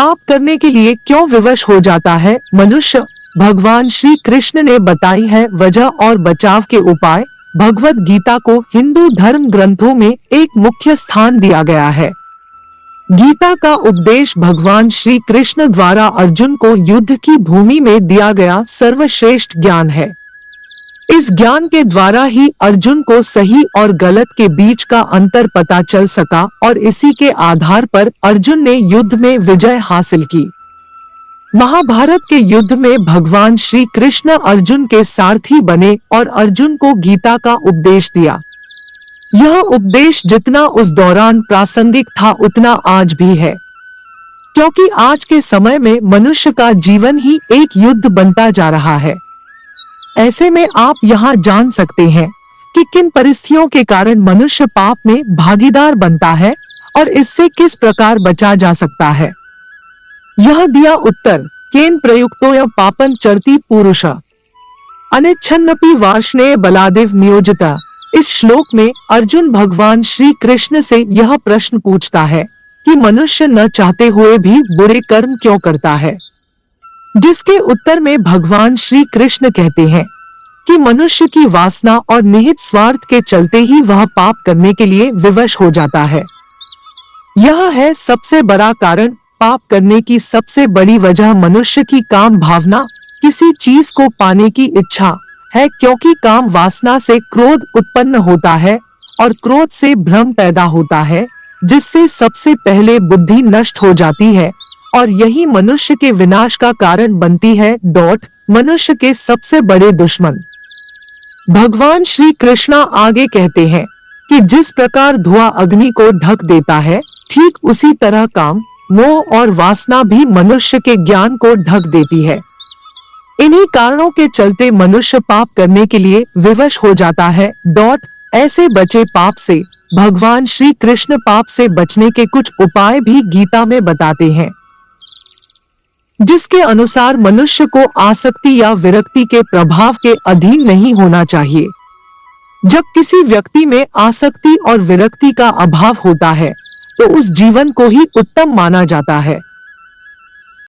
पाप करने के लिए क्यों विवश हो जाता है मनुष्य? भगवान श्री कृष्ण ने बताई है वजह और बचाव के उपाय। भगवत गीता को हिंदू धर्म ग्रंथों में एक मुख्य स्थान दिया गया है। गीता का उपदेश भगवान श्री कृष्ण द्वारा अर्जुन को युद्ध की भूमि में दिया गया सर्वश्रेष्ठ ज्ञान है। इस ज्ञान के द्वारा ही अर्जुन को सही और गलत के बीच का अंतर पता चल सका और इसी के आधार पर अर्जुन ने युद्ध में विजय हासिल की। महाभारत के युद्ध में भगवान श्री कृष्ण अर्जुन के सारथी बने और अर्जुन को गीता का उपदेश दिया। यह उपदेश जितना उस दौरान प्रासंगिक था उतना आज भी है, क्योंकि आज के समय में मनुष्य का जीवन ही एक युद्ध बनता जा रहा है। ऐसे में आप यहाँ जान सकते हैं कि किन परिस्थितियों के कारण मनुष्य पाप में भागीदार बनता है और इससे किस प्रकार बचा जा सकता है। यह दिया उत्तर केन प्रयुक्तो य पापन चरति पुरुष अनिच्छन्नपि वार्ष्णेय बलादेव नियोजिता। इस श्लोक में अर्जुन भगवान श्री कृष्ण से यह प्रश्न पूछता है कि मनुष्य न चाहते हुए भी बुरे कर्म क्यों करता है, जिसके उत्तर में भगवान श्री कृष्ण कहते हैं कि मनुष्य की वासना और निहित स्वार्थ के चलते ही वह पाप करने के लिए विवश हो जाता है। यह है सबसे बड़ा कारण। पाप करने की सबसे बड़ी वजह मनुष्य की काम भावना, किसी चीज को पाने की इच्छा है, क्योंकि काम वासना से क्रोध उत्पन्न होता है और क्रोध से भ्रम पैदा होता है, जिससे सबसे पहले बुद्धि नष्ट हो जाती है और यही मनुष्य के विनाश का कारण बनती है। मनुष्य के सबसे बड़े दुश्मन। भगवान श्री कृष्णा आगे कहते हैं कि जिस प्रकार धुआं अग्नि को ढक देता है, ठीक उसी तरह काम, मोह और वासना भी मनुष्य के ज्ञान को ढक देती है। इन्हीं कारणों के चलते मनुष्य पाप करने के लिए विवश हो जाता है। ऐसे बचे पाप से। भगवान श्री कृष्ण पाप से बचने के कुछ उपाय भी गीता में बताते हैं, जिसके अनुसार मनुष्य को आसक्ति या विरक्ति के प्रभाव के अधीन नहीं होना चाहिए। जब किसी व्यक्ति में आसक्ति और विरक्ति का अभाव होता है तो उस जीवन को ही उत्तम माना जाता है।